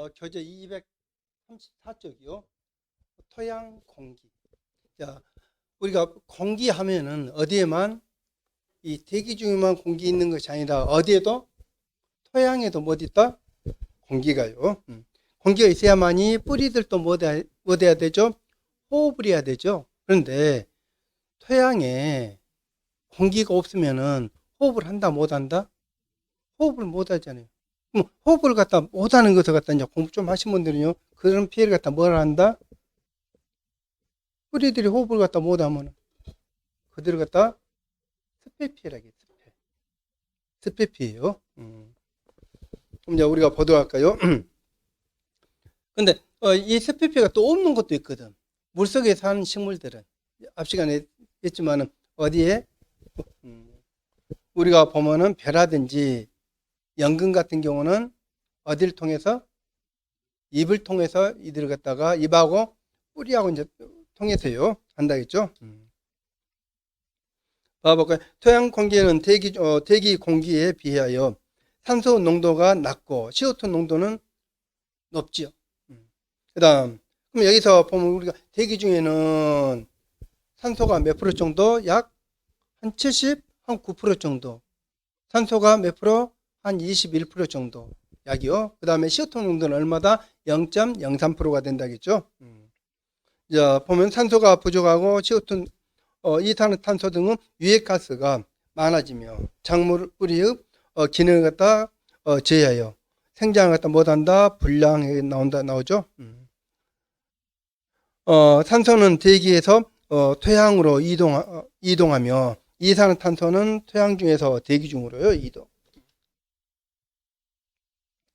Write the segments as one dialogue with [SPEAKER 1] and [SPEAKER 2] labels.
[SPEAKER 1] 교재 234쪽이요. 토양 공기. 자, 우리가 공기 하면은 어디에만 이 대기 중에만 공기 있는 것이 아니라 어디에도 토양에도 뭐 있다? 공기가요. 공기가 있어야만이 뿌리들도 뭐 돼야 되죠? 호흡을 해야 되죠. 그런데 토양에 공기가 없으면은 호흡을 한다 못 한다? 호흡을 못 하잖아요. 그럼 호흡을 갖다 못 하는 것을 갖다 이제 공부 좀 하신 분들은요, 그런 피해를 갖다 뭘 한다? 뿌리들이 호흡을 갖다 못 하면 그들을 갖다 습해 피해라겠죠. 습해 피해요. 그럼 이제 우리가 보도록 할까요? 근데 이 습해 피해가 또 없는 것도 있거든. 물속에 사는 식물들은 앞 시간에 했지만은 어디에 우리가 보면은 벼라든지 연근 같은 경우는 어디를 통해서 입을 통해서 이들을 갖다가 입하고 뿌리하고 이제 통해서요 한다겠죠. 봐볼까요? 토양 공기에는 대기 공기에 비하여 산소 농도가 낮고 CO2 농도는 높지요. 그다음 그럼 여기서 보면 우리가 대기 중에는 산소가 몇 프로 정도? 약 한 70, 한 9% 정도. 산소가 몇 프로? 한 21% 정도. 약이요. 그 다음에 CO2 농도는 얼마다? 0.03%가 된다겠죠. 자, 보면 산소가 부족하고 CO2, 이산화탄소 등은 유해가스가 많아지며 작물 뿌리의 기능을 갖다 제어하여 생장을 갖다 못한다, 불량이 나오죠. 산소는 대기에서 토양으로 이동하며 이산화탄소는 토양 중에서 대기 중으로요 이동.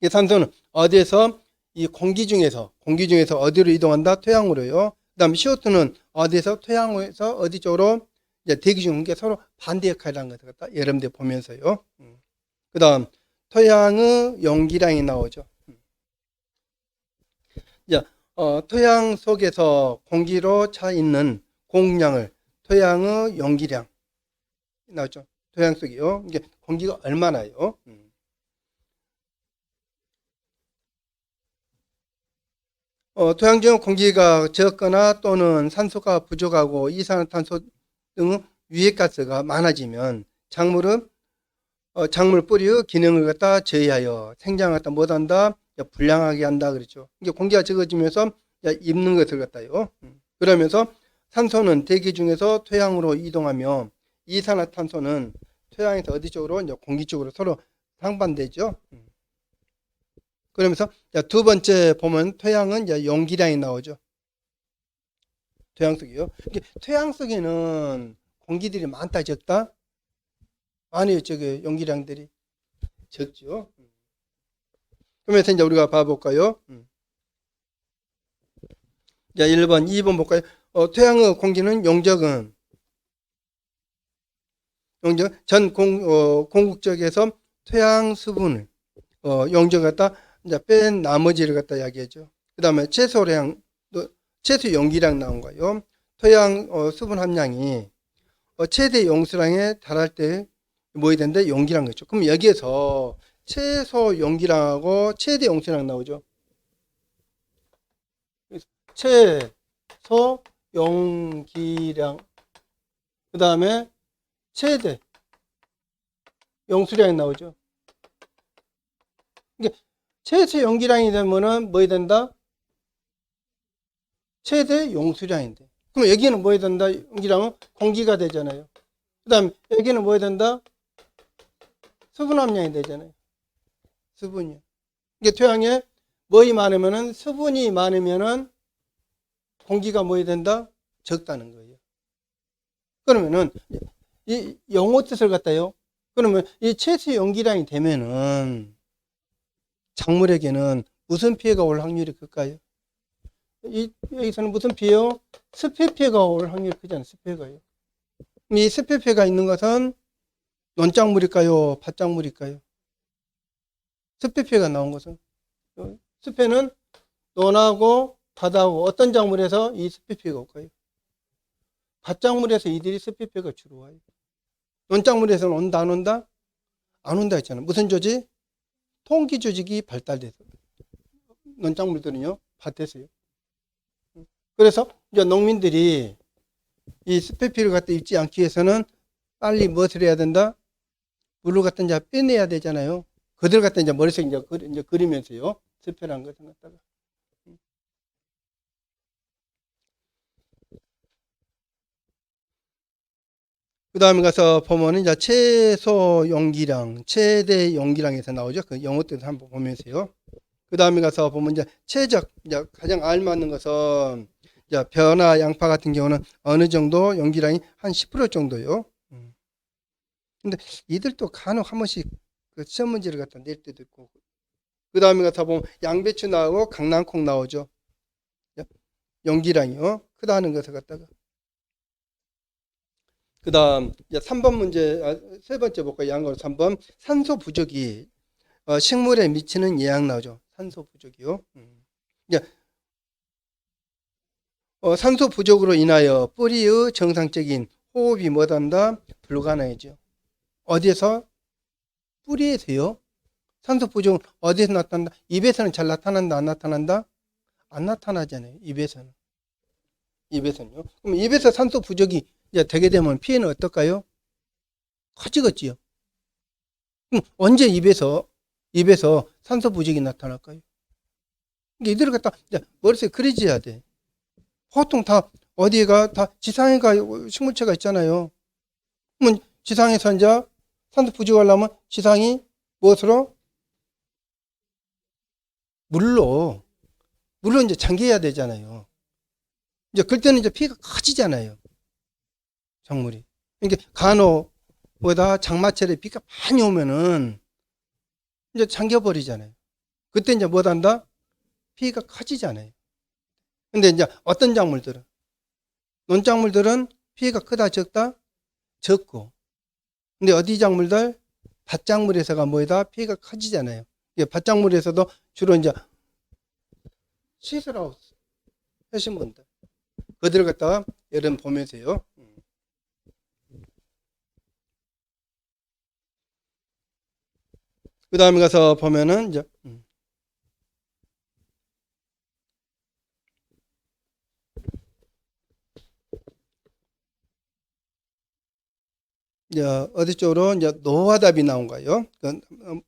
[SPEAKER 1] 이 산소는 어디에서 이 공기 중에서 어디로 이동한다? 토양으로요. 그다음 CO2는 어디에서 토양에서 어디 쪽으로 이제 대기 중인 게 서로 반대 역할이라는 것을 갖다 여러분들 보면서요. 그다음 토양의 용기량이 나오죠. 자, 토양 속에서 공기로 차 있는 공량을 토양의 용기량 나오죠. 토양 속이요. 이게 공기가 얼마나요? 토양 중 공기가 적거나 또는 산소가 부족하고 이산화탄소 등 유해가스가 많아지면 작물 뿌리의 기능을 갖다 제어하여 생장을 갖다 못한다, 불량하게 한다 그렇죠. 이게 공기가 적어지면서 입는 것을 갖다요. 그러면서 산소는 대기 중에서 토양으로 이동하며 이산화탄소는 토양에서 어디 쪽으로? 이제 공기 쪽으로 서로 상반되죠. 그러면서 두 번째 보면 토양은 이제 용기량이 나오죠. 토양 속이요. 토양 속에는 공기들이 많다 적다? 아니요, 저기 용기량들이 적죠. 그러면서 이제 우리가 봐볼까요? 자, 1번, 2번 볼까요? 토양의 공기는 전 공국적에서 토양 수분을 용적 갖다 이제 뺀 나머지를 갖다 이야기하죠. 그 다음에 최소 용기량 나온 거예요. 토양 수분 함량이 최대 용수량에 달할 때 뭐야 되는데 용기량 거죠. 그럼 여기에서 최소 용기량하고 최대 용수량 나오죠. 최소 용기량 그 다음에 최대 용수량이 나오죠. 이게 최대 용기량이 되면은 뭐 해야 된다? 최대 용수량인데. 그럼 여기는 뭐 해야 된다? 용기량은 공기가 되잖아요. 그 다음 여기는 뭐 해야 된다? 수분 함량이 되잖아요. 수분이요. 이게 토양에 뭐이 많으면은 수분이 많으면은 공기가 뭐 해야 된다? 적다는 거예요. 그러면은 이 영어 뜻을 갖다요. 그러면 이 최소 용기량이 되면은 작물에게는 무슨 피해가 올 확률이 클까요? 여기서는 무슨 피해요? 습해 피해가 올 확률이 크잖아요. 습해가요. 이 습해 피해가 있는 것은 논작물일까요? 밭작물일까요? 습해 피해가 나온 것은 습해는 논하고 밭하고 어떤 작물에서 이 습해 피해가 올까요? 밭작물에서 이들이 습해 피해가 주로 와요. 논작물에서는 온다 안 온다? 안 온다 했잖아요. 무슨 조직? 통기 조직이 발달돼서 논작물들은요, 밭에서요. 그래서 이제 농민들이 이 스페피를 갖다 입지 않기 위해서는 빨리 무엇을 해야 된다? 물을 갖다 이제 빼내야 되잖아요. 그들 갖다 이제 머릿속에 이제 그리면서요. 스페란 것을 갖다가. 그 다음에 가서 보면은 이제 최소 용기량, 최대 용기량에서 나오죠. 그 영어 뜻을 한번 보면서요. 그 다음에 가서 보면 이제 최적, 이제 가장 알맞는 것은 이제 벼나 양파 같은 경우는 어느 정도 용기량이 한 10% 정도요. 근데 이들도 간혹 한 번씩 그 시험 문제를 갖다 낼 때도 있고. 그 다음에 가서 보면 양배추 나오고 강낭콩 나오죠. 용기량이요. 크다는 것을 갖다가. 그 다음, 3번 문제, 세 번째 볼까요? 양으로 3번. 산소 부족이 식물에 미치는 영향 나오죠. 산소 부족이요. 이제, 산소 부족으로 인하여 뿌리의 정상적인 호흡이 뭐단다? 불가능해져. 어디에서? 뿌리에서요. 산소 부족은 어디에서 나타난다? 입에서는 잘 나타난다, 안 나타난다? 안 나타나잖아요. 입에서는. 입에서는요. 그럼 입에서 산소 부족이 이제 되게 되면 피해는 어떨까요? 커지겠지요. 그럼 언제 입에서 산소 부족이 나타날까요? 이들을 갖다 머릿속에 그려져야 돼. 보통 다 어디가 다 지상에가 식물체가 있잖아요. 그러면 지상에서 이제 산소 부족하려면 지상이 무엇으로? 물로 이제 잠겨야 되잖아요. 이제 그때는 이제 피해가 커지잖아요. 작물이. 그러니까 간혹 보다 장마철에 비가 많이 오면은 이제 잠겨버리잖아요. 그때 이제 뭐한다? 피해가 커지잖아요. 근데 이제 어떤 작물들은 논작물들은 피해가 크다 적다? 적고. 근데 어디 작물들? 밭작물에서가 뭐다? 피해가 커지잖아요. 밭작물에서도 주로 이제 시설하우스 하신 분들 그들을 갖다가 여름 보면서요. 그 다음에 가서 보면은 이제 어디 쪽으로 이제 노화답이 나온가요?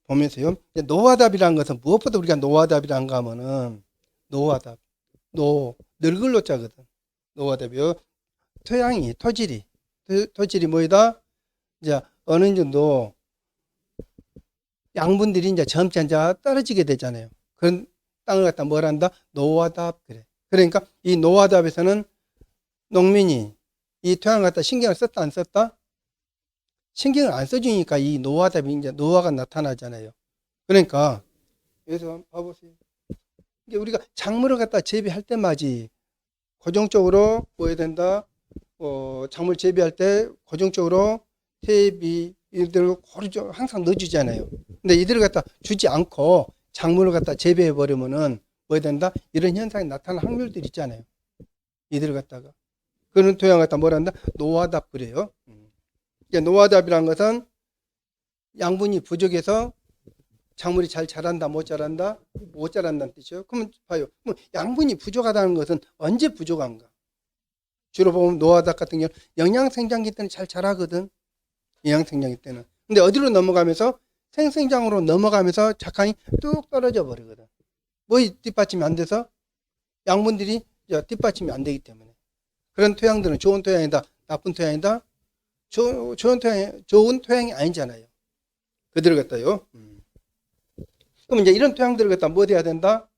[SPEAKER 1] 보면서요. 노화답이라는 것은 무엇보다 우리가 노화답이란가 하면은 노화답, 늙을 노자거든. 노화답이요. 토질이 뭐이다? 이제 어느 정도 양분들이 이제 점차 떨어지게 되잖아요. 그런 땅을 갖다 뭘 한다? 노화답 그래. 그러니까 이 노화답에서는 농민이 이 토양을 갖다 신경을 썼다 안 썼다? 신경을 안 써주니까 이 노화답이 이제 노화가 나타나잖아요. 그러니까 여기서 봐보세요. 이게 우리가 작물을 갖다 재배할 때마지 고정적으로 뭐 해야 된다? 작물 재배할 때 고정적으로 퇴비 이들을 고루 항상 넣어주잖아요. 근데 이들을 갖다 주지 않고 작물을 갖다 재배해 버리면은 뭐 해야 된다? 이런 현상이 나타날 확률들이 있잖아요. 이들을 갖다가 그런 토양 갖다 뭘 한다? 노화답 그래요. 노화답이란 것은 양분이 부족해서 작물이 잘 자란다, 못 자란다? 못 자란다는 뜻이죠. 그러면 봐요. 양분이 부족하다는 것은 언제 부족한가? 주로 보면 노화답 같은 경우는 영양생장기 때는 잘 자라거든. 영양생장기 때는. 근데 어디로 넘어가면서 생생장으로 넘어가면서 작황이 뚝 떨어져 버리거든. 뭐 뒷받침이 안 돼서 양분들이 뒷받침이 안 되기 때문에. 그런 토양들은 좋은 토양이다, 나쁜 토양이다? 좋은 토양이 아니잖아요. 그들을 갖다요. 그럼 이제 이런 토양들을 갖다 뭐 해야 된다?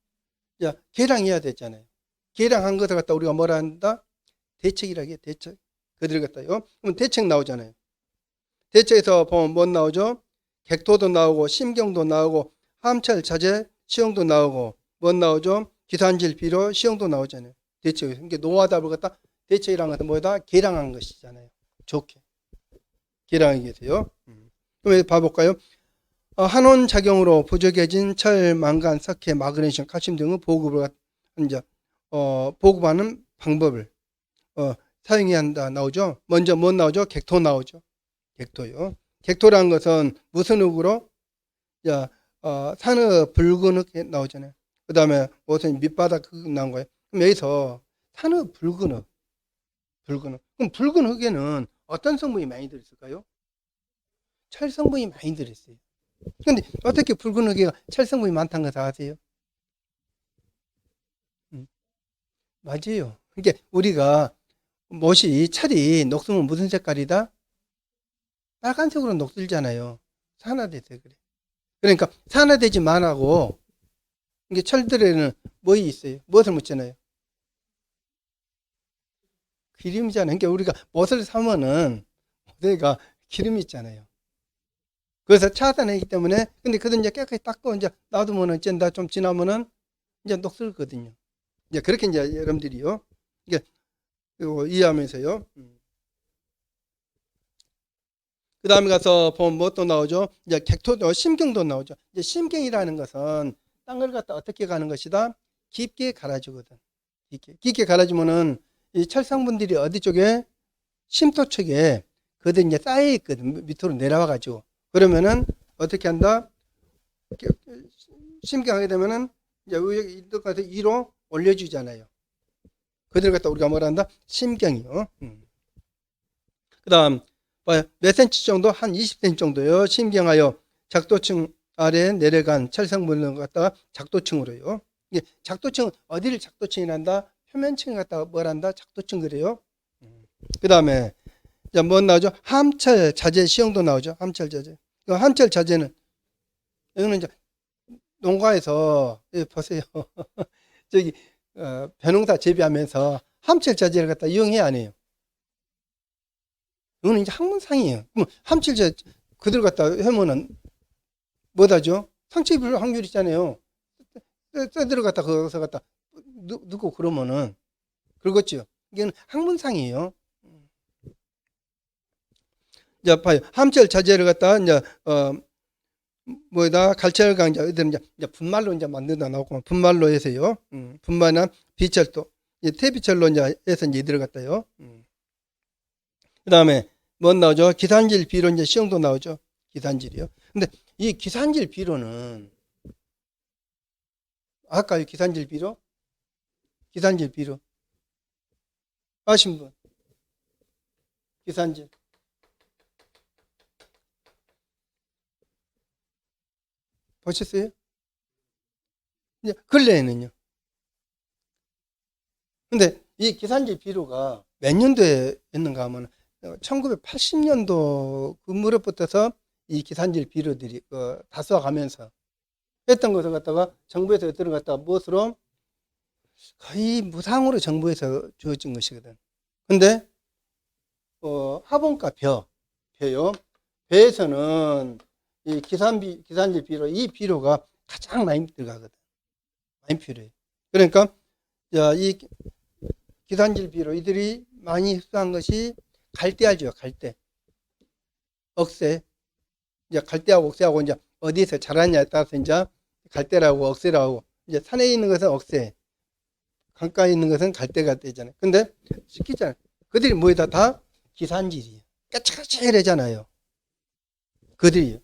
[SPEAKER 1] 개량해야 되잖아요. 개량한 것을 갖다 우리가 뭐라 한다? 대책이라고 해요. 대책. 그들을 갖다요. 그럼 대책 나오잖아요. 대책에서 보면 뭐 나오죠? 객토도 나오고 심경도 나오고 함철 자재 시형도 나오고 뭐 나오죠? 기산질 비료 시형도 나오잖아요. 대책에서. 그러니까 노화답을 갖다 대책이라는 것은 뭐다? 개량한 것이잖아요. 좋게. 개량하게 계세요. 그럼 봐볼까요? 한온 작용으로 부족해진 철, 망간, 석회, 마그네슘, 칼슘 등의 보급을 이제 보급하는 방법을 사용해야 한다 나오죠. 먼저 뭐 나오죠? 객토 나오죠. 객토요. 객토라는 것은 무슨 흙으로? 산업 붉은 흙 나오잖아요. 그 다음에 무슨 밑바닥 흙 나온 거예요. 그럼 여기서 산흙, 붉은 흙, 붉은 흙. 그럼 붉은 흙에는 어떤 성분이 많이 들었을까요? 철 성분이 많이 들었어요. 근데 어떻게 붉은 흙에 철 성분이 많다는 거 다 아세요? 맞아요. 그러니까 우리가 못이 철이 녹으면 무슨 색깔이다? 빨간색으로 녹슬잖아요. 산화돼서 그래. 그러니까 산화되지만 하고 이게 철들에는 뭐이 있어요? 무엇을 묻잖아요? 기름이잖아요. 그러니까 우리가 못을 사면은 내가 기름이 있잖아요. 그래서 차단하기 때문에 근데 그들 이제 깨끗이 닦고 이제 놔두면 어쩐다 좀 지나면은 이제 녹슬거든요. 이제 그렇게 이제 여러분들이요. 이게 이거 이해하면서요. 그 다음에 가서 보면 뭐 또 나오죠? 이제 객토도, 심경도 나오죠. 이제 심경이라는 것은 땅을 갖다 어떻게 가는 것이다? 깊게 갈아주거든. 깊게 갈아주면은 이 철상분들이 어디 쪽에? 심토 쪽에 그들 이제 쌓여있거든. 밑으로 내려와가지고. 그러면은 어떻게 한다? 심경하게 되면은 이제 이쪽 가서 위로 올려주잖아요. 그들 갖다 우리가 뭐라 한다? 심경이요. 그 다음, 몇 센치 정도? 한 20cm 정도요. 심경하여 작도층 아래에 내려간 철성분을 갖다가 작도층으로요. 이게 작도층, 어디를 작도층이란다? 표면층을 갖다가 뭐란다? 작도층 그래요. 그 다음에, 뭐 나오죠? 함철 자재 시형도 나오죠. 함철 자재. 함철 자재는, 여기는 이제 농가에서, 여기 보세요. 저기, 벼농사 재배하면서 함철 자재를 갖다 이용해야 안 해요. 이거는 이제 학문상이에요. 그럼 함칠제 그들 갖다 하면은 뭐다죠? 상처 입을 확률 있잖아요. 쇠들을 갖다 거기서 갖다 넣고 그러면은 그렇겠죠. 이건 학문상이에요. 이제 봐요. 함철 자재를 갖다 이제 뭐다 갈철강 이제 분말로 이제 만든다 나오고 분말로 해서요. 분말이나 비철도 태비철로 이제 해서 이제 이들 갖다요. 그 다음에 뭐 나오죠? 기산질 비료 이제 시험도 나오죠. 기산질이요. 근데 이 기산질 비료는 아까 이 기산질 비료? 기산질 비료 아신 분? 기산질 보셨어요? 이제 근래에는요. 근데 이 기산질 비료가 몇 년도에 했는가 하면 1980년도 그 무렵부터서 이 기산질 비료들이 다수화가면서 했던 것을 갖다가 정부에서 들어갔다가 무엇으로 거의 무상으로 정부에서 주어진 것이거든. 근데 화분과 벼요. 벼에서는 이 기산질 비료 이 비료가 가장 많이 들어가거든. 많이 필요해. 그러니까 이 기산질 비료 이들이 많이 흡수한 것이 갈대 알죠? 갈대. 억새. 이제 갈대하고 억새하고 이제 어디에서 자라냐에 따라서 이제 갈대라고 억새라고 이제 산에 있는 것은 억새, 강가에 있는 것은 갈대가 되잖아요. 근데 시키잖아요. 그들이 뭐에다 다 기산질이에요. 까칠까칠하잖아요. 그들이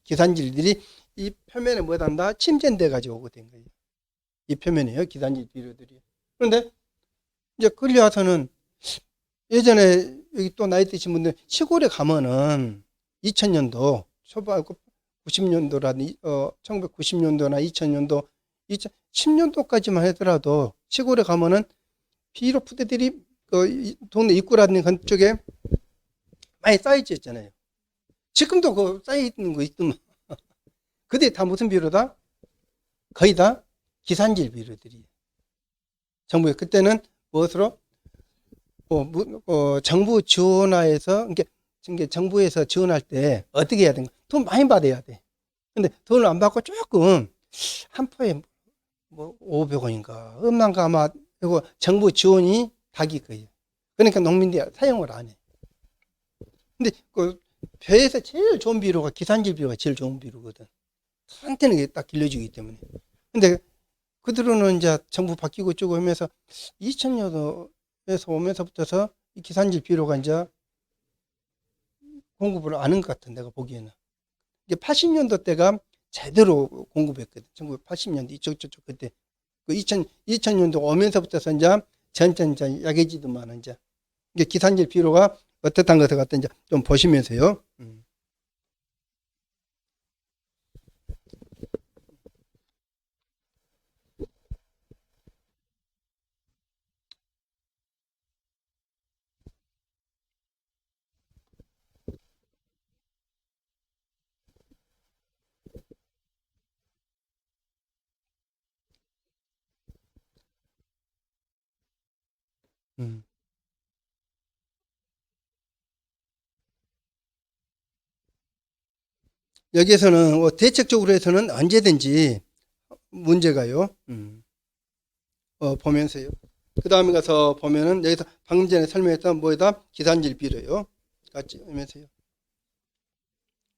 [SPEAKER 1] 기산질들이 이 표면에 뭐다 한다 침전돼 가지고 오게 된 거예요. 이 표면에요. 기산질 비료들이. 그런데 이제 끌려와서는 예전에 여기 또 나이 드신 분들 시골에 가면은 2000년도 초반 90년도라든지 1990년도나 2000년도 2010년도까지만 하더라도 시골에 가면은 비료 푸대들이 동네 입구라든지 그쪽에 많이 쌓여져 있잖아요. 지금도 그 쌓여 있는 거 있더만. 그게 다 무슨 비료다? 거의 다 기산질 비료들이. 정부에 그때는 무엇으로 정부 지원화해서 이게 정부에서 지원할 때 어떻게 해야 되는가? 돈 많이 받아야 돼. 근데 돈을 안 받고 조금 한 포에 뭐 500원인가 얼마인가 아마 이거 정부 지원이 닭이 거예요. 그러니까 농민들이 사용을 안 해. 근데 그 벼에서 제일 좋은 비료가 기산질 비료가 제일 좋은 비료거든. 한테는 딱 길러주기 때문에. 근데 그들은 이제 정부 바뀌고 쭉 오면서 2000년도에서 오면서부터서 이 기산질 비료가 이제 공급을 안 한 것 같아, 내가 보기에는. 이게 80년도 때가 제대로 공급했거든. 1980년대 이쪽 저쪽 그때 그 2000년도 오면서부터 이제 점점 이제 약해지더만 이제 이게 기산질 비료가 어떻단 것을 갖다 이제 좀 보시면서요. 음. 여기에서는 뭐 대책적으로 해서는 언제든지 문제가요. 보면서요. 그 다음에 가서 보면은 여기서 방금 전에 설명했던 뭐에다 기산질 비료요. 같이 보면서요.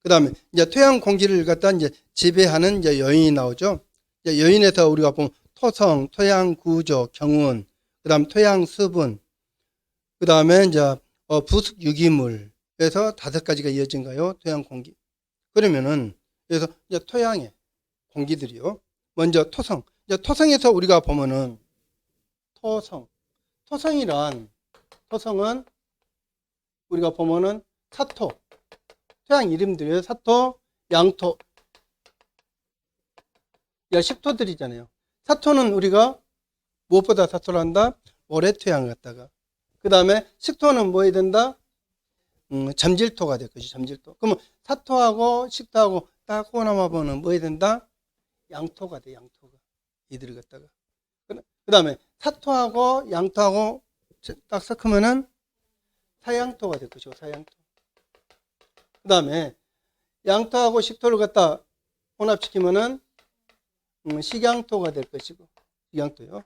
[SPEAKER 1] 그 다음에 이제 토양 공기를 갖다 이제 지배하는 이제 요인이 나오죠. 이제 요인에서 우리가 보면 토성, 토양 구조, 경운, 그 다음 토양 수분, 그 다음에 이제 부숙 유기물에서 5가지가 이어진가요? 토양 공기. 그러면은 그래서 이제 토양의 공기들이요. 먼저 토성. 이제 토성에서 우리가 보면은 토성. 토성은 우리가 보면은 사토. 토양 이름들이에요. 사토, 양토, 식토들이잖아요. 사토는 우리가 무엇보다 사토를 한다? 모래토양 갖다가. 그 다음에 식토는 뭐 해야 된다? 점질토가 될 것이 점질토. 그러면 사토하고 식토하고 딱 호남하면은 뭐 해야 된다? 양토가 돼, 양토가. 이들을 갖다가. 그 다음에 사토하고 양토하고 딱 섞으면은 사양토가 될 것이고, 사양토. 그 다음에 양토하고 식토를 갖다 혼합시키면은 식양토가 될 것이고, 식양토요.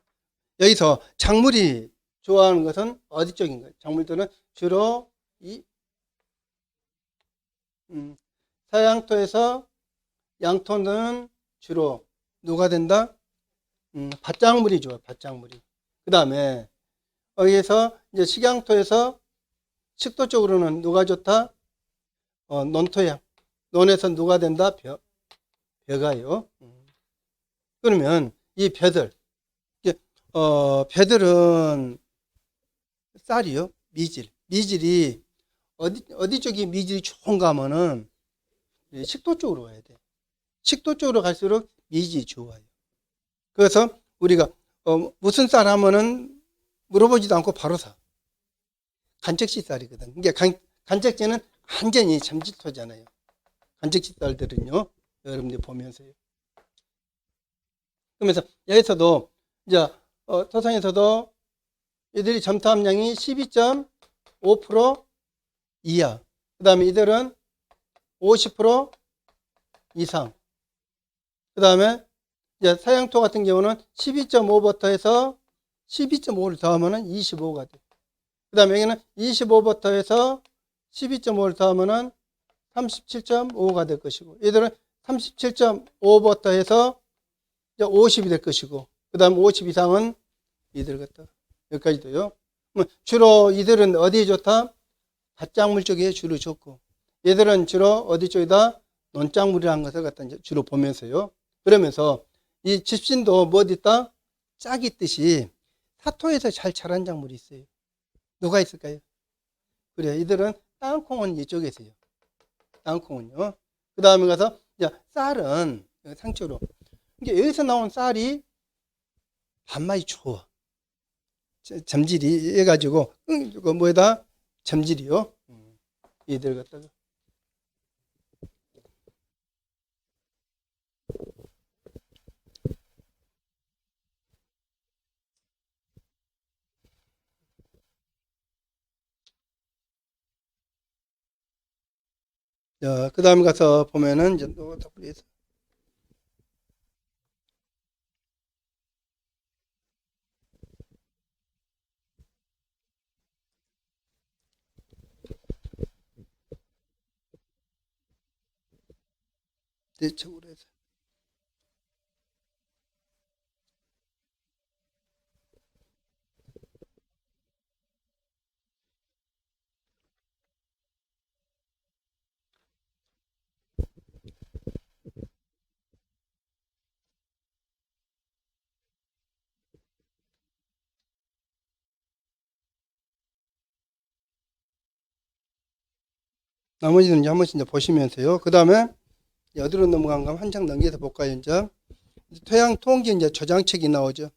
[SPEAKER 1] 여기서 작물이 좋아하는 것은 어디 쪽인가요? 작물들은 주로 이 사양토에서 양토는 주로 누가 된다? 밭작물이 좋아, 밭작물이. 그 다음에 여기에서 이제 식양토에서 식토 쪽으로는 누가 좋다? 논토양. 논에서 누가 된다? 벼가요. 그러면 이 벼들, 벼들은 쌀이요, 미질이 어디 쪽이 미질이 좋은가 하면은 식도 쪽으로 가야 돼. 식도 쪽으로 갈수록 미질이 좋아요. 그래서 우리가 무슨 쌀 하면은 물어보지도 않고 바로 사. 간척지 쌀이거든. 이게 간척지는 완전히 잠질토잖아요. 간척지 쌀들은요. 여러분들 보면서요. 그러면서 여기서도 이제 토성에서도 이들이 점토 함량이 12.5% 이하. 그 다음에 이들은 50% 이상. 그 다음에 이제 사양토 같은 경우는 12.5버터에서 12.5를 더하면은 25가 돼. 그 다음에 여기는 25버터에서 12.5를 더하면은 37.5가 될 것이고, 얘들은 37.5버터에서 50이 될 것이고, 그 다음 50 이상은 이들 같다. 여기까지도요. 주로 이들은 어디에 좋다? 밭작물 쪽에 주로 좋고, 얘들은 주로 어디 쪽이다? 논작물이라는 것을 갖다 이제 주로 보면서요. 그러면서 이 집신도 뭐 어디 있다? 짝이 있듯이 사토에서 잘 자란 작물이 있어요. 누가 있을까요? 그래, 이들은 땅콩은 이쪽에 있어요. 땅콩은요. 그 다음에 가서 이제 쌀은 상추로. 이게 여기서 나온 쌀이 밥맛이 좋아. 점질이 해가지고 이거 뭐에다 점질이요. 이들 갖다가. 그 다음에 가서 보면은 이제 또 WS 대책으로 해서. 나머지는 이제 한 번씩 이제 보시면서요. 그 다음에 어디로 넘어간가 한 장 넘겨서 볼까요, 이제. 토양 통기 이제 저장책이 나오죠.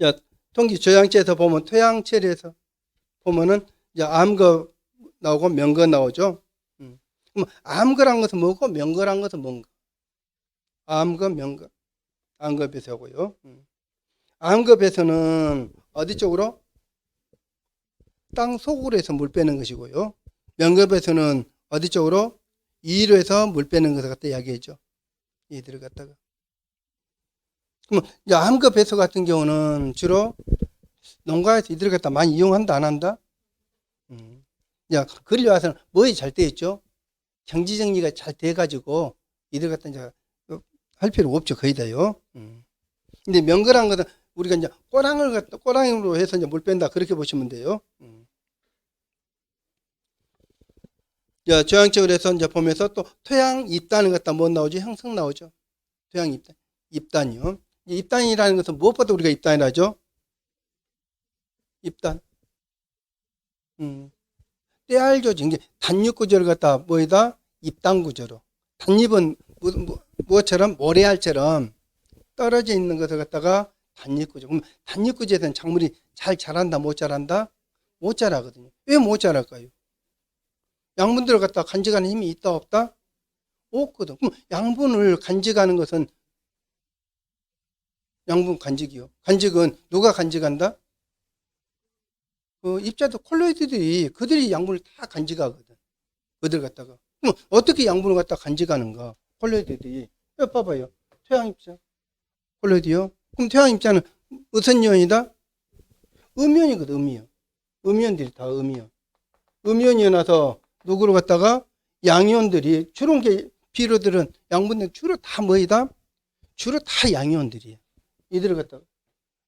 [SPEAKER 1] 야, 통기 저장체에서 보면 토양체에서 보면은 이제 암거 나오고 명거 나오죠. 그럼 암거란 것은 뭐고 명거란 것은 뭔가? 암거, 명거. 암거 배수하고요. 암거 배수는 어디 쪽으로? 땅 속으로 해서 물 빼는 것이고요. 명거 배수는 어디 쪽으로? 위로 해서 물 빼는 것을 갖다 이야기했죠. 이들을 갖다가. 그럼 이제 암거 배수 같은 경우는 주로 농가에서 이들을 갖다 많이 이용한다, 안 한다? 야, 그리 와서는 뭐에 잘 돼 있죠? 경지 정리가 잘 돼가지고 이들 갖다 이제 할 필요 없죠, 거의 다요. 근데 명거란 것은 우리가 이제 꼬랑을 갖다 꼬랑으로 해서 이제 물 뺀다 그렇게 보시면 돼요. 자, 저항적으로 해서 이제 보면서 또 토양 입단을 갖다 뭐 나오죠? 형성 나오죠. 토양 입단, 입단이요. 입단이라는 것은 무엇보다 우리가 입단이라 하죠? 입단. 때알 조직, 이게 단육 구조를 갖다 뭐이다? 입단 구조로. 단잎은 무엇처럼 모래알처럼 떨어져 있는 것을 갖다가 단잎 구조. 그럼 단잎 구조에서는 작물이 잘 자란다, 못 자란다? 못 자라거든요. 왜 못 자랄까요? 양분들을 갖다 간직하는 힘이 있다, 없다? 없거든. 그럼 양분을 간직하는 것은 양분 간직이요. 간직은 누가 간직한다? 그 입자도 콜로이드들이 그들이 양분을 다 간직하거든. 그들 갖다가. 그럼 어떻게 양분을 갖다 간직하는가? 콜로이드들이. 여 봐봐요. 토양 입자. 콜로이드요. 그럼 토양 입자는 무슨 이온이다? 음이온이거든, 음이온. 음이온들이 다 음이온. 음이온이어나서 누구를 갖다가 양이온들이 주로 게 비료들은 양분들 주로 다 뭐이다? 주로 다 양이온들이에요. 이들을 갖다가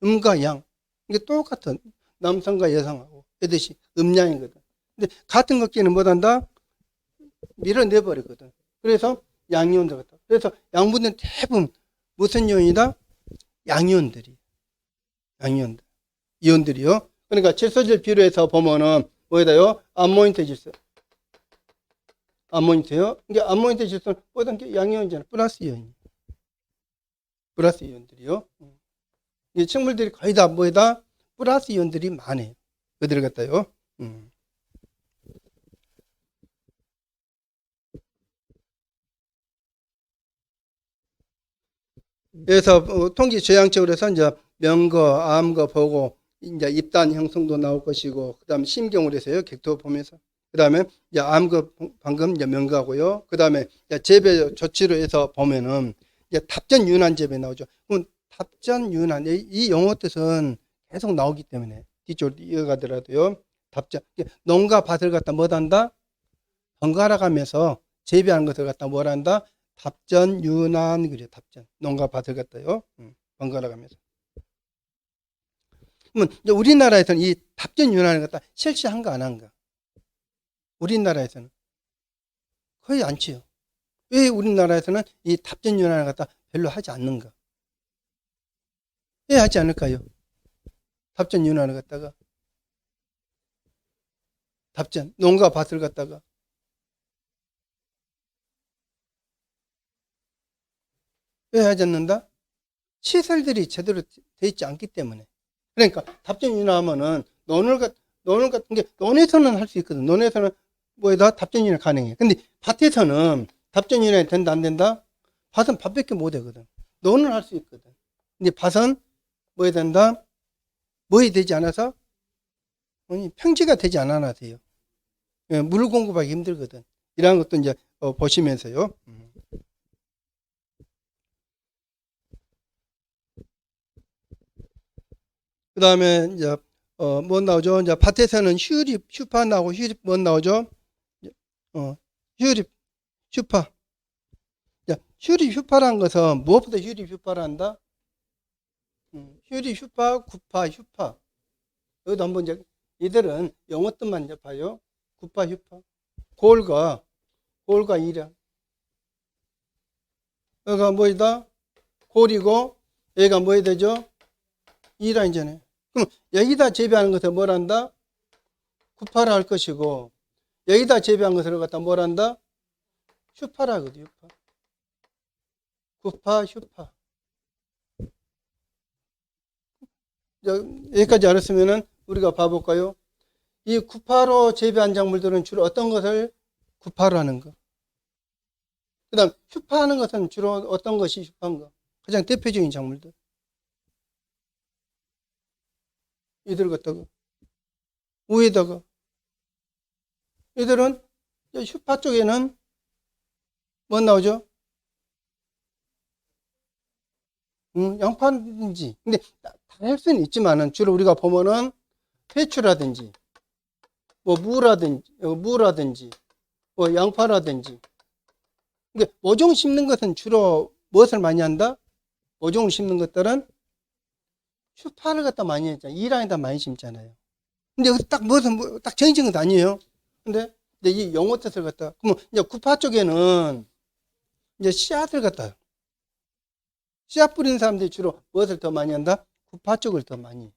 [SPEAKER 1] 음과 양. 이게 똑같은 남성과 여성하고 그듯이 음양이거든. 근데 같은 것끼리는 못한다? 밀어내버리거든. 그래서 양이온들 같다. 그래서 양분들은 대부분 무슨 이온이다? 양이온들이. 양이온들. 이온들이요. 그러니까 질소질 비료에서 보면은 뭐이다요? 암모니터 질소. 암모니터요. 이게 암모니터 질소는 어떤 게 양이온이잖아. 플러스 이온이. 플러스 이온들이요. 이 식물들이 거의 다 뭐이다? 플러스 이온들이 많아요. 그들 같아요. 그래서 통기 저양적으로 해서 이제 명거, 암거 보고 이제 입단 형성도 나올 것이고, 그다음에 심경으로 해서요. 객토 보면서. 그다음에 이제 암거 방금 이제 명거하고요. 그다음에 재배 조치로 해서 보면은 이제 답전 윤환 재배 나오죠. 그럼 답전 윤환 이 용어 뜻은 계속 나오기 때문에 뒤쪽으로 이어가더라도요. 답전 농가 밭을 갖다 뭐한다? 번갈아 가면서 재배하는 것을 갖다 뭘 한다? 답전 윤환 그래 답전 농가 밭을 갖다요. 번갈아 가면서. 그러면 이제 우리나라에서는 이 답전 윤환을 갖다 실시한가 안 한가? 우리나라에서는 거의 안 치요. 왜 우리나라에서는 이 답전 윤환을 갖다 별로 하지 않는가? 왜 하지 않을까요? 답전 윤환을 갖다가 답전 농가 밭을 갖다가 왜 하지 않는다? 시설들이 제대로 돼 있지 않기 때문에. 그러니까 답전 윤환하면은 논을 같은 게 논에서는 할 수 있거든. 논에서는 뭐에다 답전 윤환 가능해. 근데 밭에서는 답전 윤환이 된다 안 된다? 밭은 밭밖에 못 하거든. 논은 할 수 있거든. 근데 밭은 뭐 해야 된다? 뭐 해야 되지 않아서? 평지가 되지 않아야 돼요. 물 공급하기 힘들거든. 이런 것도 이제 보시면서요. 그 다음에 이제 뭐 나오죠? 이제 밭에서는 휴립, 슈파 나오고 휴립 뭐 나오죠? 휴립, 슈파. 휴립, 슈파라는 것은 무엇보다 휴립, 슈파를 한다? 휴립, 슈파, 구파, 휴파. 여기도 한번 이제 이들은 영어 뜻만 이제 봐요. 구파, 휴파. 골과 이량. 여기가 뭐이다? 골이고 여기가 뭐 해야 되죠? 이란이잖아요. 그럼 여기다 재배하는 것을 뭘 한다? 구파라 할 것이고, 여기다 재배한 것을 갖다 뭘 한다? 휴파라 하거든, 휴파. 구파, 휴파. 여기까지 알았으면은 우리가 봐볼까요? 이 구파로 재배한 작물들은 주로 어떤 것을 구파로 하는 거? 그 다음, 휴파하는 것은 주로 어떤 것이 휴파한 거? 가장 대표적인 작물들. 이들 갖다가, 우에다가. 이들은 휴파 쪽에는 뭐 나오죠? 양파든지. 근데 다 할 수는 있지만은 주로 우리가 보면은 배추라든지, 뭐 무라든지, 뭐 양파라든지. 그러니까 모종 심는 것은 주로 무엇을 많이 한다? 모종을 심는 것들은 휴파를 갖다 많이 했잖아요. 이랑에다 많이 심잖아요. 근데 여기서 딱 무엇은 딱 정해진 건 아니에요. 근데 이 용어 뜻을 갖다, 그러면 이제 구파 쪽에는 이제 씨앗을 갖다, 씨앗 뿌리는 사람들이 주로 무엇을 더 많이 한다? 구파 쪽을 더 많이.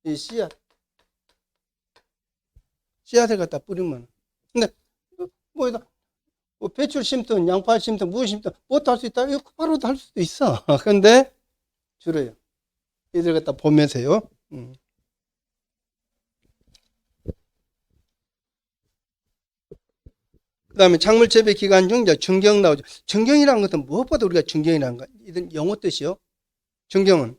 [SPEAKER 1] 이 씨앗을 갖다 뿌리면. 근데 뭐 배추를 심든 양파를 심든 무를 심든 뭐도 할 수 있다? 이거 구파로도 할 수도 있어. 근데 주로요. 이들 갖다 보면서요. 그 다음에 작물 재배 기간 중 이제 중경 나오죠. 중경이라는 것은 무엇보다 우리가 중경이라는 거, 이건 영어 뜻이요. 중경은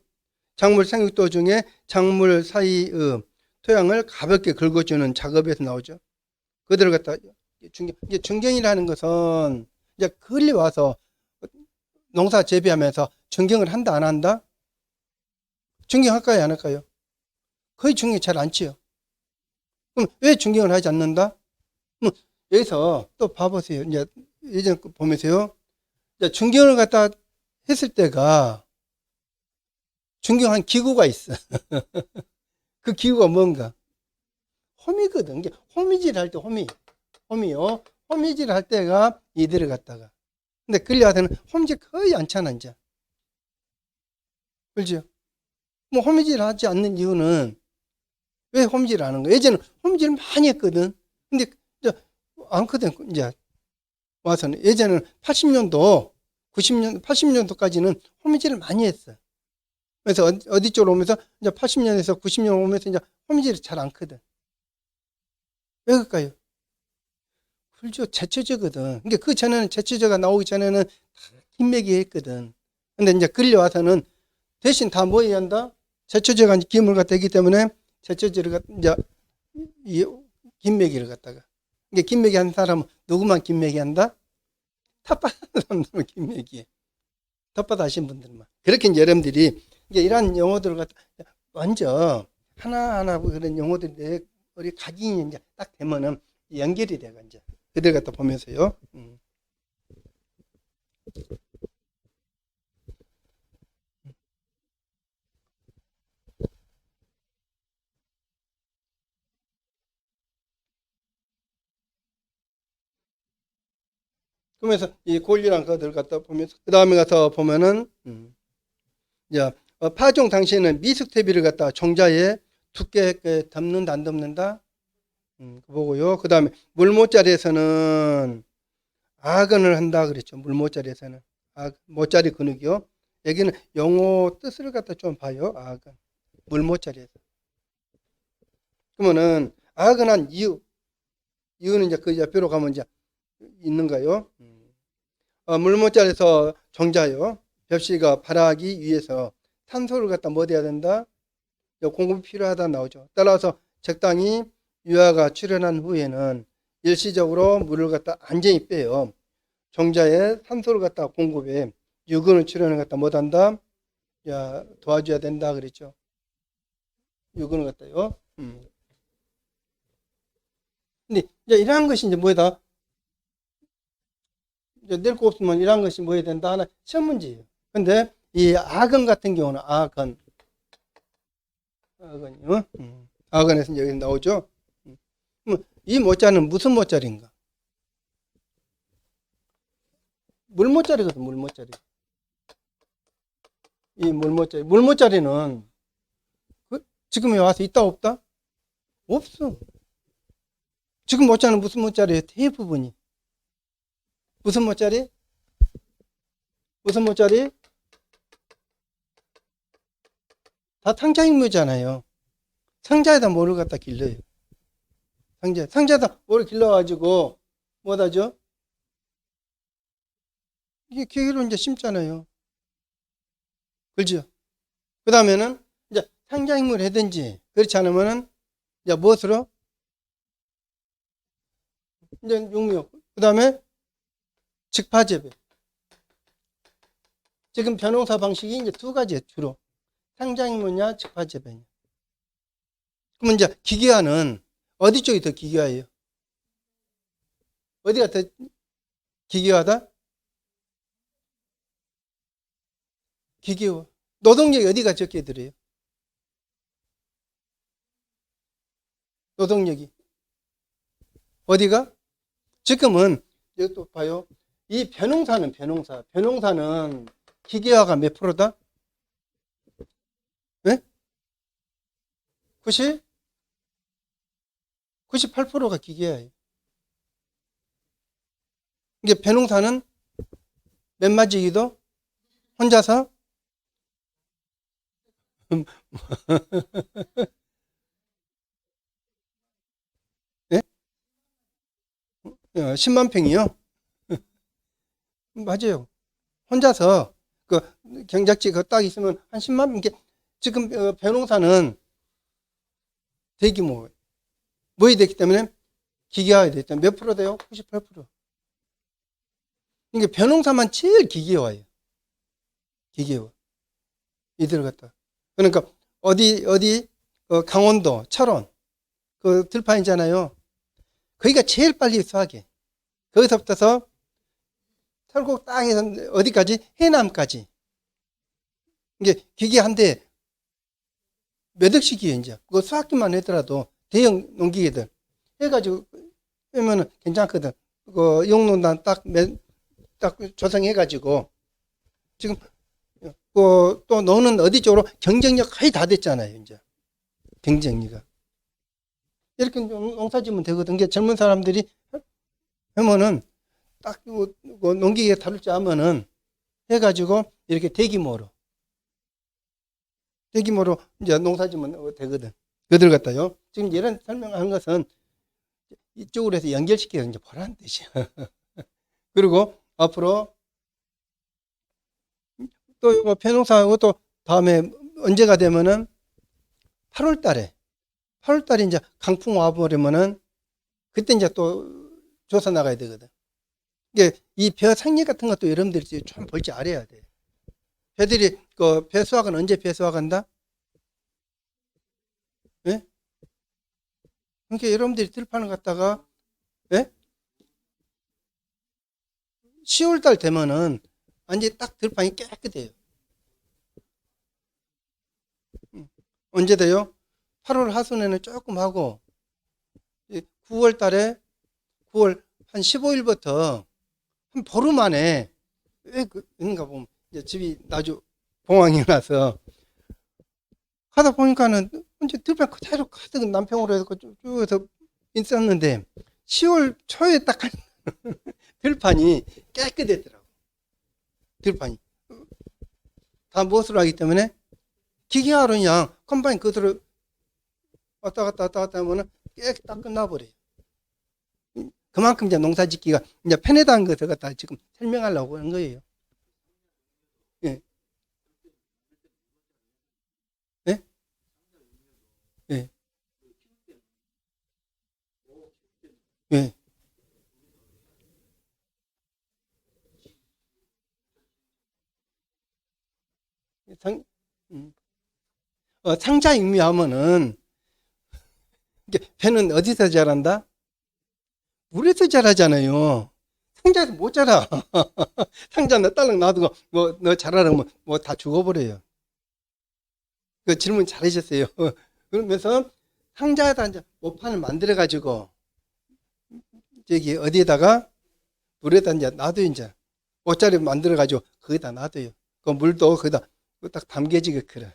[SPEAKER 1] 작물 생육도 중에 작물 사이의 토양을 가볍게 긁어주는 작업에서 나오죠. 그들을 갖다 이제 중경이라는 것은 이제 걸리 와서 농사 재배하면서 중경을 한다 안 한다? 중경할까요 안 할까요? 거의 중경 잘 안 치요. 그럼 왜 중경을 하지 않는다? 여기서 또 봐보세요. 이제 예전 거 보면서요. 이제 중경을 갖다 했을 때가 중경한 기구가 있어. 그 기구가 뭔가? 호미거든. 이게 호미질 할 때 호미요. 호미질 할 때가 이들을 갖다가. 근데 끌려와서는 호미질 거의 않잖아, 이제. 그렇죠? 뭐 호미질 하지 않는 이유는 왜 호미질 하는 거야? 예전에 호미질 많이 했거든. 근데 이제 않거든. 이제 와서는 예전에는 80년도, 90년, 80년도까지는 호미질을 많이 했어. 그래서 어디 쪽으로 오면서 이제 80년에서 90년 오면서 이제 호미질이 잘 않거든. 왜 그럴까요? 풀죠. 제초제거든. 그러니까 그 전에는 제초제가 나오기 전에는 다 김매기 했거든. 근데 이제 끌려와서는 대신 다 뭐 해야 한다? 제초제가 김을 갖다 했기 때문에 제초제를 갖다 이제 이 김매기를 갖다가. 이게 김매기 한 사람은 누구만 김매기 한다? 텃밭 하는 사람들만 김매기 해. 텃밭 하신 분들만. 그렇게 이제 여러분들이 이제 이런 용어들을 갖다 먼저 하나하나 그런 용어들이 우리 각인이 이제 딱 되면은 연결이 돼가 이제 그들 갖다 보면서요. 그러면서 이 권리랑 그들 갖다 보면서 그 다음에 가서 보면은 이제 파종 당시에는 미숙퇴비를 갖다 종자에 두껍게 덮는다 안 덮는다 보고요. 그 다음에 물모짜리에서는 악은을 한다 그랬죠. 물모짜리에서는 모짜리 근육이요. 여기는 용어 뜻을 갖다 좀 봐요. 악은 물모짜리에서. 그러면은 악은한 이유는 이제 그 옆으로 가면 이제 있는가요? 물모짜리에서 종자요. 벽시가 발하기 위해서 산소를 갖다 뭐 돼야 된다? 공급이 필요하다 나오죠. 따라서 적당히 유화가 출현한 후에는 일시적으로 물을 갖다 안전히 빼요. 종자에 산소를 갖다 공급해 유근을 출현을 갖다 못한다? 도와줘야 된다 그랬죠. 유근을 갖다요. 근데 이제 이러한 것이 이제 뭐다? 이제 늙고 없으면 이러한 것이 뭐 해야 된다? 하나 시험 문제예요. 근데 이 악은 같은 경우는 악은요. 악은에서 여기 나오죠. 이 모자는 무슨 모자리인가? 물모자리거든, 물모자리. 이 물모자리. 물모자리는 지금에 와서 있다 없다? 없어. 지금 모자는 무슨 모자래요? 대부분이. 무슨 모자리? 무슨 모자리? 다 탕자임무잖아요. 상자에다 뭐를 갖다 길러요? 상자에다 뭐를 길러가지고, 뭐다죠? 이게 기계로 이제 심잖아요. 그렇죠? 그 다음에는, 이제 상자임무를 하든지, 그렇지 않으면은, 이제 무엇으로? 이제 육묘. 그 다음에, 직파재배. 지금 변호사 방식이 이제 두 가지예요, 주로. 상자임무냐, 직파재배냐. 그러면 이제 기계화는 어디 쪽이 더 기계화예요? 어디가 더 기계화다? 기계화. 노동력이 어디가 적게 들어요? 노동력이. 어디가? 지금은, 여기 또 봐요. 이 변홍사는 변홍사는 기계화가 몇 프로다? 네? 98%가 기계화예요. 이게 변홍사는 몇 마지기도 혼자서 네? 10만 평이요? 맞아요. 혼자서 그 경작지 그 딱 있으면 한 10만 평. 지금 변홍사는 대규모 뭐이 됐기 때문에 기계화가 됐죠. 몇 프로 돼요? 98%. 이게 변홍사만 제일 기계화예요. 기계화. 이들 갖다. 그러니까 어디 강원도 철원 그 들판이잖아요. 거기가 제일 빨리 수확해. 거기서부터서 설국 땅에서 어디까지? 해남까지. 이게 기계 한 대 몇 억씩이에요, 이제. 그거 수확기만 하더라도 대형 농기계들 해가지고 하면은 괜찮거든. 그 용농단 딱 조성해가지고 지금 또 너는 어디 쪽으로 경쟁력 거의 다 됐잖아요, 이제. 경쟁력이. 이렇게 농사 지으면 되거든. 이게 젊은 사람들이 하면은 딱 농기계 다룰 줄 아면은 해가지고 이렇게 대규모로 이제 농사 지으면 되거든. 그들 같아요. 지금 이런 설명한 것은 이쪽으로 해서 연결시켜서 이제 보라는 뜻이야. 그리고 앞으로 또 변호사하고 또 다음에 언제가 되면은 8월 달에 이제 강풍 와버리면은 그때 이제 또 조사 나가야 되거든. 이게 이 벼 생리 같은 것도 여러분들이 좀 볼 줄 알아야 돼. 벼들이 벼 수확은 언제 벼 수확한다? 예? 그러니까 여러분들이 들판을 갖다가 예? 10월 달 되면은 완전히 딱 들판이 깨끗해요. 언제 돼요? 8월 하순에는 조금 하고 9월 달에 9월 한 15일부터 한 보름 안에 왜 그런가 보면 이제 집이 아주 봉황이 나서 하다 보니까는 이제 들판 그대로 가득 남평으로 해서 쭉 해서 있었는데 10월 초에 딱 들판이 깨끗했더라고. 들판이 다 무엇으로 하기 때문에 기계화로 그냥 컴바인 그대로 왔다 갔다 하면은 깨끗 딱 끝나버려요. 그만큼 이제 농사 짓기가 이제 편하다는 것을 갖다 지금 설명하려고 하는 거예요. 예. 예? 예. 예. 상자 육류하면은 배는 어디서 자란다? 물에서 자라잖아요. 상자에서 못 자라. 상자 너 딸랑 놔두고 너 자라라면 뭐 다 죽어버려요. 그 질문 잘하셨어요. 그러면서 상자에다 이제 모판을 만들어 가지고 저기 어디에다가 물에다 이제 놔둬요. 이제 옷자리 만들어 가지고 거기다 놔둬요. 그 물도 거기다 딱 담겨지게 그래.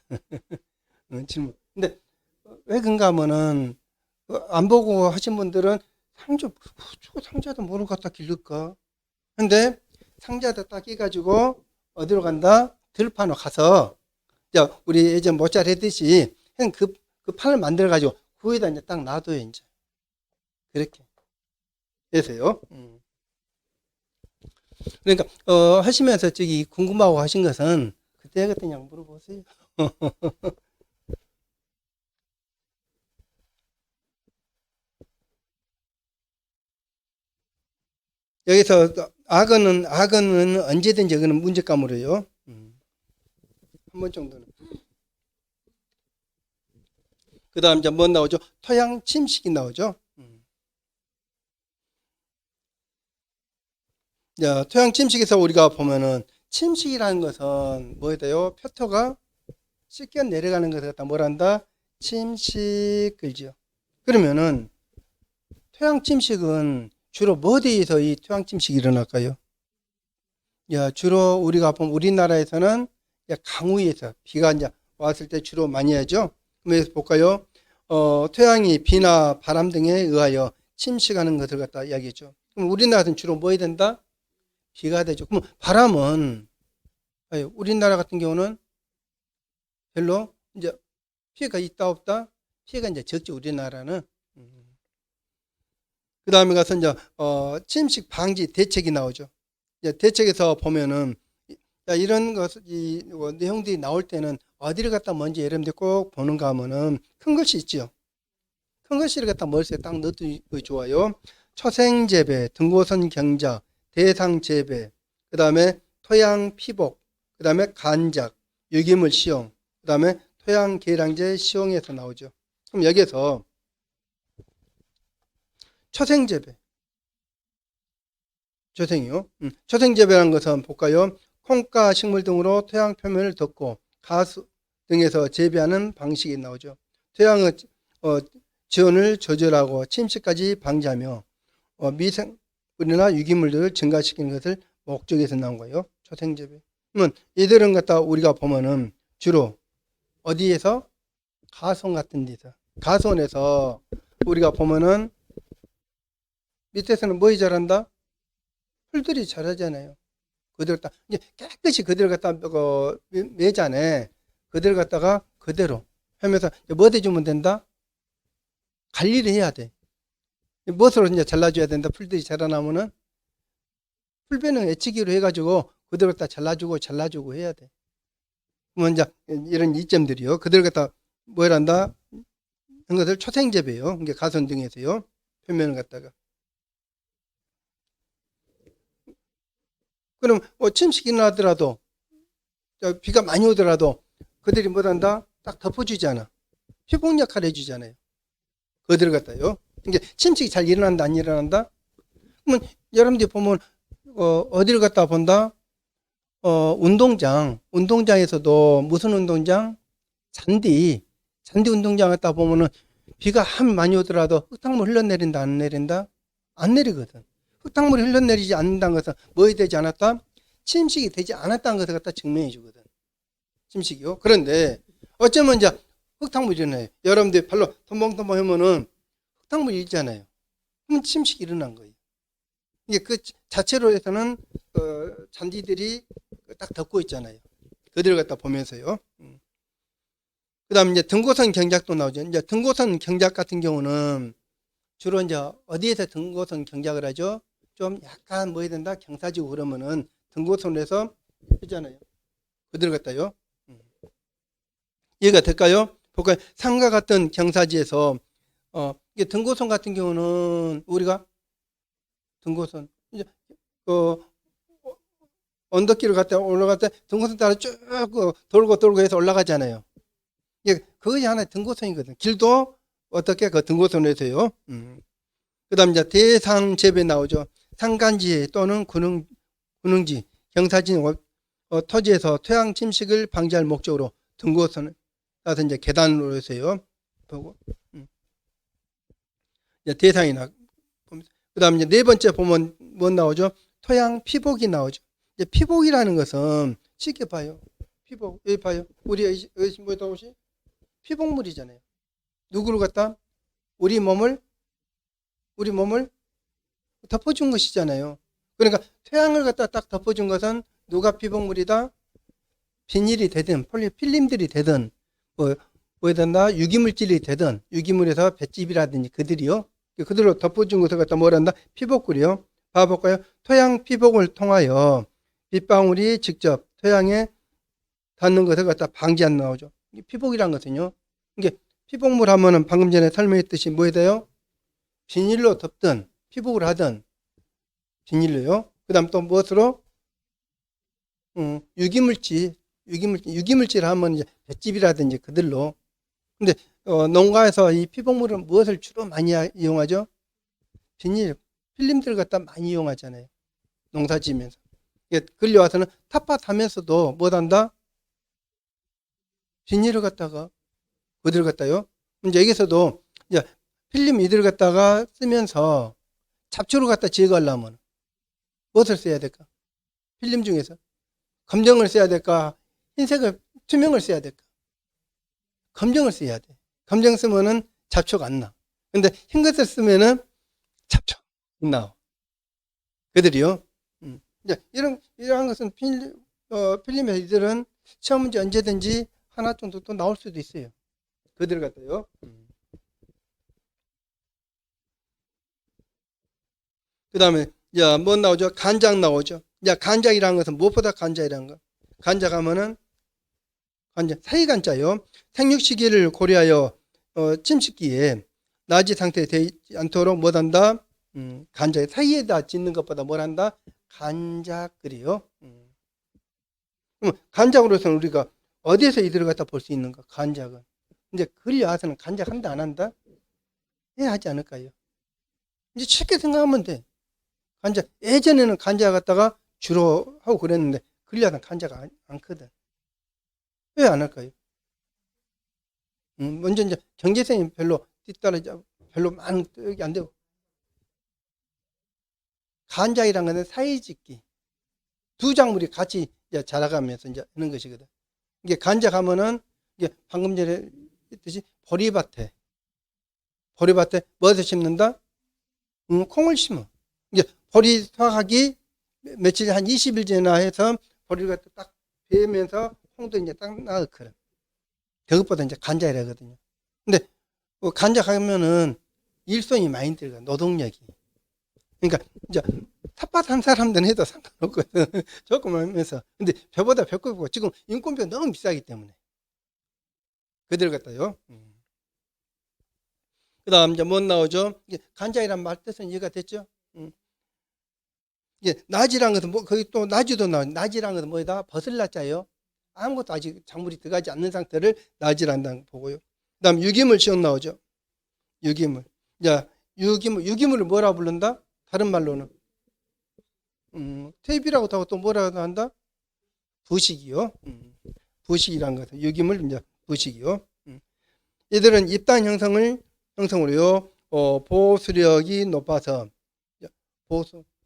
[SPEAKER 1] 질문. 근데 왜 그런가 하면은 안 보고 하신 분들은 상자도 뭐로 갖다 기를까? 근데 상자도 딱 끼가지고 어디로 간다? 들판으로 가서, 자, 우리 예전 모짜리 했듯이 그냥 그 판을 만들어가지고 그 위에다 이제 딱 놔둬요, 이제. 그렇게 해서요. 그러니까, 하시면서 저기 궁금하고 하신 것은 그때 그냥 물어보세요. 여기서 악어는 언제든지 그는 문제감으로요. 한 번 정도는. 그 다음 이제 뭐 나오죠? 토양 침식이 나오죠. 자, 토양 침식에서 우리가 보면은 침식이라는 것은 뭐에 돼요? 표토가 씻겨 내려가는 것을 갖다 뭐란다? 침식 그죠? 그러면은 토양 침식은 주로 뭐 어디에서 이 토양 침식이 일어날까요? 야, 주로 우리가 보면 우리나라에서는 강우 위에서 비가 이제 왔을 때 주로 많이 하죠. 그래서 볼까요? 토양이 비나 바람 등에 의하여 침식하는 것을 갖다 이야기했죠. 그럼 우리나라는 주로 뭐 해야 된다? 비가 되죠. 그럼 바람은 우리나라 같은 경우는 별로 이제 피해가 있다 없다? 피해가 이제 적죠. 우리나라는. 그 다음에 가서 이제 침식 방지 대책이 나오죠. 이제 대책에서 보면은 이런 이 내용들이 나올 때는 어디를 갖다 먼저 여러분들 꼭 보는가 하면은 큰 글씨 있죠. 큰 글씨를 갖다 머릿속에 딱 넣어두기 좋아요. 초생재배, 등고선 경작, 대상 재배, 그 다음에 토양 피복, 그 다음에 간작, 유기물 시용, 그 다음에 토양 계량제 시용에서 나오죠. 그럼 여기에서 초생재배, 초생이요. 초생재배라는 것은 볼까요? 콩가 식물 등으로 토양 표면을 덮고 가수 등에서 재배하는 방식이 나오죠. 토양의 지온을 조절하고 침식까지 방지하며 미생물이나 유기물들을 증가시키는 것을 목적에서 나온 거예요. 초생재배. 그러면 이들은 갖다 우리가 보면은 주로 어디에서? 가송 같은 데서. 가송에서 우리가 보면은 밑에서는 뭐이 자란다? 풀들이 자라잖아요. 그대로 딱 이제 깨끗이 그대로 갖다 매잖아요. 그대로 갖다가 그대로 하면서 뭐 해주면 된다? 관리를 해야 돼. 무엇으로 이제 잘라줘야 된다? 풀들이 자라나면은 풀배는 애치기로 해가지고 그대로 갖다 잘라주고 해야 돼. 그러면 이제 이런 이점들이요. 그대로 갖다 뭐 한다? 한 것을 초생재배요. 이게 가선 등에서요. 표면을 갖다가. 그럼 침식이 나더라도 비가 많이 오더라도 그들이 뭐한다? 딱 덮어주잖아. 피복 역할을 해주잖아요. 그들을 갖다요. 이게 침식이 잘 일어난다 안 일어난다? 그러면 여러분들이 보면 어디를 갖다 본다? 운동장에서도 무슨 운동장? 잔디 운동장 갖다 보면은 비가 한 많이 오더라도 흙탕물 흘러내린다 안 내린다? 안 내리거든. 흙탕물이 흘러내리지 않는다는 것은 뭐에 되지 않았다? 침식이 되지 않았다는 것을 갖다 증명해 주거든. 침식이요. 그런데 어쩌면 이제 흙탕물이 일어나요. 여러분들 발로 덤벙덤벙 하면은 흙탕물이 있잖아요. 그럼 침식이 일어난 거예요. 이게 그 자체로 해서는 잔디들이 딱 덮고 있잖아요. 그들을 갖다 보면서요. 그 다음에 이제 등고선 경작도 나오죠. 이제 등고선 경작 같은 경우는 주로 이제 어디에서 등고선 경작을 하죠? 좀 약간 뭐 해야 된다? 경사지고 그러면은 등고선에서 하잖아요. 그들 갖다요. 이해가 될까요? 볼까요? 산과 같은 경사지에서 이게 등고선 같은 경우는 우리가 등고선 이제 언덕길을 갔다 올라갈 때 등고선 따라 쭉 돌고 해서 올라가잖아요. 이게 그것이 하나의 등고선이거든. 길도 어떻게 그 등고선에서요. 그 다음 이제 대상 재배 나오죠. 산간지 또는 군흥지, 경사진 토지에서 토양 침식을 방지할 목적으로 등고선을 따서 이제 계단으로 해서요. 보고 이제 대상이 나. 그 다음 이제 네 번째 보면 뭐 나오죠? 토양 피복이 나오죠. 이제 피복이라는 것은 쉽게 봐요. 피복 여기 봐요. 우리 여기 뭐다 보시? 피복물이잖아요. 누구를 갖다? 우리 몸을 우리 몸을 덮어준 것이잖아요. 그러니까 토양을 갖다 딱 덮어준 것은 누가 피복물이다? 비닐이 되든 필름들이 되든 뭐에다 유기물질이 되든 유기물에서 볏짚이라든지 그들이요. 그들로 덮어준 것을 갖다 뭐란다? 피복물이요. 봐볼까요? 토양 피복을 통하여 빗방울이 직접 토양에 닿는 것을 갖다 방지한 나오죠. 피복이란 것은요. 이게 피복물 하면은 방금 전에 설명했듯이 뭐에 대요? 비닐로 덮든 피복을 하든 비닐로요. 그 다음 또 무엇으로? 유기물질 하면 이제 볏짚이라든지 그들로. 근데 농가에서 이 피복물을 무엇을 주로 많이 이용하죠? 비닐, 필름들 갖다 많이 이용하잖아요. 농사 지으면서. 끌려와서는 텃밭하면서도 뭐한다? 비닐을 갖다가 그들 갖다요. 이제 여기서도 이제 필름 이들 갖다가 쓰면서 잡초를 갖다 제거하려면 무엇을 써야 될까? 필름 중에서 검정을 써야 될까? 흰색을 투명을 써야 될까? 검정을 써야 돼. 검정 쓰면은 잡초가 안 나. 근데 흰 것을 쓰면은 잡초 나와. 그들이요. 이제 이러한 것은 필름에서 이들은 시험 문제 언제든지 하나 정도 또 나올 수도 있어요. 그들 같아요. 그 다음에, 뭐 나오죠? 간장 나오죠? 간장이라는 것은 무엇보다 간장이라는 거. 간장하면은, 사이간자요. 생육 시기를 고려하여, 침식기에 나지 상태에 되지 않도록 못한다? 간장, 사이에다 짓는 것보다 뭘 한다? 간작거리요. 그럼 간작으로서는 우리가 어디에서 이들을 갖다 볼 수 있는가? 간작은. 이제 끌려와서는 간작한다, 안 한다? 해야 하지 않을까요? 이제 쉽게 생각하면 돼. 간작, 예전에는 간작 갖다가 주로 하고 그랬는데, 끌려와서는 간작 않거든. 왜 안 할까요? 먼저 이제 경제성이 별로 뒤따라져, 별로 많이 안 되고. 간작이란 것은 사이짓기. 두 작물이 같이 이제 자라가면서 이제 하는 것이거든. 이게 간작하면은, 이게 방금 전에 했듯이 보리밭에 무엇을 심는다? 콩을 심어. 이게 보리 수확하기 며칠 한 20일 지나 해서 보리가 딱 베면서 콩도 이제 딱 나거든. 그것보다 이제 간작이라 하거든요. 근데 간작하면은 일손이 많이 들어가, 노동력이. 그러니까 이제 텃밭 한 사람들은 해도 상관없거든. 조금 하면서. 근데 배보다 배꼽이고 지금 인건비가 너무 비싸기 때문에. 그들 같아요. 그 다음 이제 뭐 나오죠? 간장이란 말 뜻은 이해가 됐죠? 이게 나지란 것은 거기 또 나지도 나와. 나지란 것은 뭐다? 벗을 나자요. 아무것도 아직 작물이 들어가지 않는 상태를 나지란다고 보고요. 그 다음 유기물 시험 나오죠. 유기물. 유기물을 뭐라 부른다? 다른 말로는 테이프라고 하고 또 뭐라고 한다? 부식이요. 부식이란 것은 유기물 이제 부식이요. 이들은 입단 형성으로요. 보수력이 높아서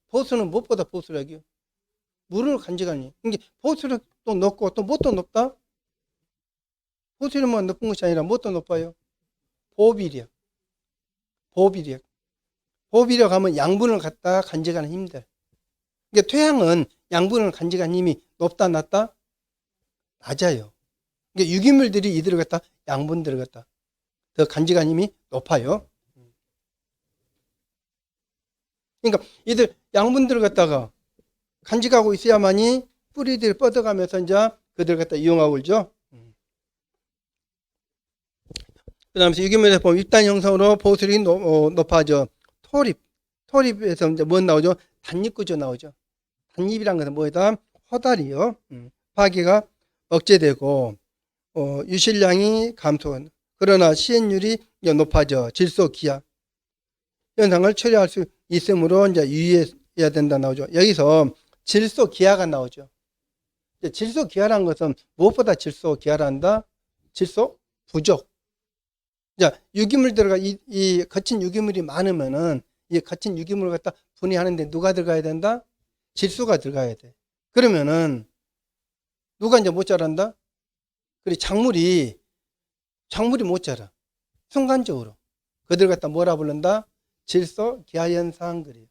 [SPEAKER 1] 보수는 무엇보다 보수력이요. 물을 간직하니. 이게 보수력도 높고 또 무엇도 높다? 보수력만 높은 것이 아니라 무엇도 높아요? 보비력. 보비력 하면 양분을 갖다 간직하는 힘들. 이게 토양은 양분을 간직하는 힘이 높다 낮다? 낮아요. 이게 유기물들이 이들을 갖다 양분들을 갖다 더 간직하는 힘이 높아요. 그러니까 이들 양분들을 갖다가 간직하고 있어야만이 뿌리들이 뻗어가면서 이제 그들 갖다 이용하고 있죠. 그 다음에 유기물에서 보면 입단 형성으로 보수력이 높아져. 토립에서 이제 뭐 나오죠? 단잎구조 나오죠. 단잎이란 것은 뭐다? 호달이요. 파괴가 억제되고 유실량이 감소한. 그러나 시행률이 높아져 질소 기하 현상을 처리할 수 있으므로 이제 유의해야 된다 나오죠. 여기서 질소 기하가 나오죠. 질소 기하라는 것은 무엇보다 질소 기하란다? 질소 부족. 자, 유기물 들어가 이 거친 유기물이 많으면은 이 거친 유기물을 갖다 분해하는데 누가 들어가야 된다? 질소가 들어가야 돼. 그러면은 누가 이제 못 자란다? 그래 작물이 못 자라. 순간적으로. 그들 갖다 뭐라 부른다? 질소 기하현 사항 그래요.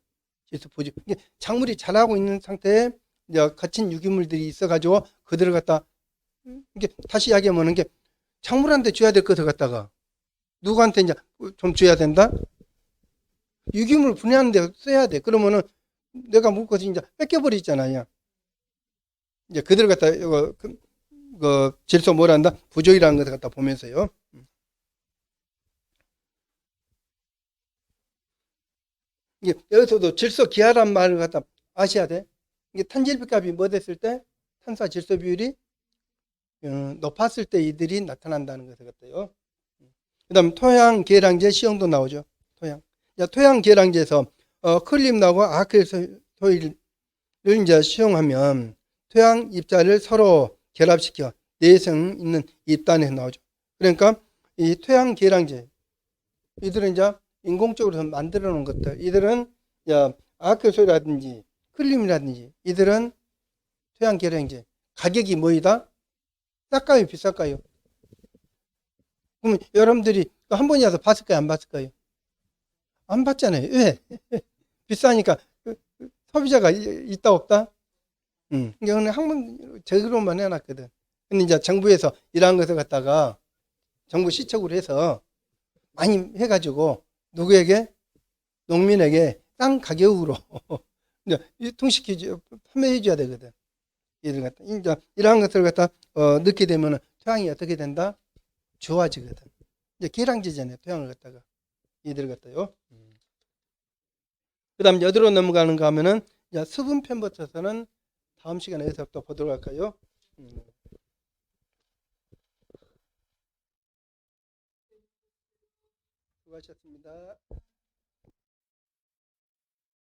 [SPEAKER 1] 질소 보조. 이게 작물이 자라고 있는 상태에 이제 거친 유기물들이 있어가지고 그들을 갖다 이게 다시 이야기하면 이게 작물한테 줘야 될 것을 갖다가 누구한테 이제 좀 줘야 된다. 유기물 분해하는 데 써야 돼. 그러면은 내가 물 것이 이제 뺏겨버리잖아요. 이제 그들을 갖다 이거 그 질소 뭐란다 부족이라는 것을 갖다 보면서요. 이게 여기서도 질소 기하란 말을 갖다 아셔야 돼. 이게 탄질비 값이 뭐 됐을 때 탄소 질소 비율이 높았을 때 이들이 나타난다는 것을 갖다요. 그다음 토양 계량제 시험도 나오죠. 토양 계량제에서 클림하고 아크릴소일을 이제 시용하면 토양 입자를 서로 결합시켜 내성 있는 입단에서 나오죠. 그러니까 이 토양 계량제 이들은 이제 인공적으로 만들어 놓은 것들 이들은 아크릴소일이라든지 클림이라든지 이들은 토양 계량제 가격이 뭐이다? 쌀까요 비쌀까요? 그럼 여러분들이 한 번이 와서 봤을까요 안 봤을까요? 안 봤잖아요. 왜? 비싸니까 소비자가 있다 없다? 이거는 항상 제대로만 해놨거든. 근데 이제 정부에서 이러한 것을 갖다가 정부 시책으로 해서 많이 해가지고 누구에게? 농민에게 싼 가격으로 유통시켜 판매해 줘야 되거든. 이들 갖다 이제 이러한 것들을 갖다 넣게 되면은 토양이 어떻게 된다? 좋아지거든. 이제 계량제잖아요. 토양을 갖다가 이들 갖다요. 그다음 어디로 넘어가는가 하면은 이제 수분 편부터서는 다음 시간에서 또 보도록 할까요? 수고하셨습니다.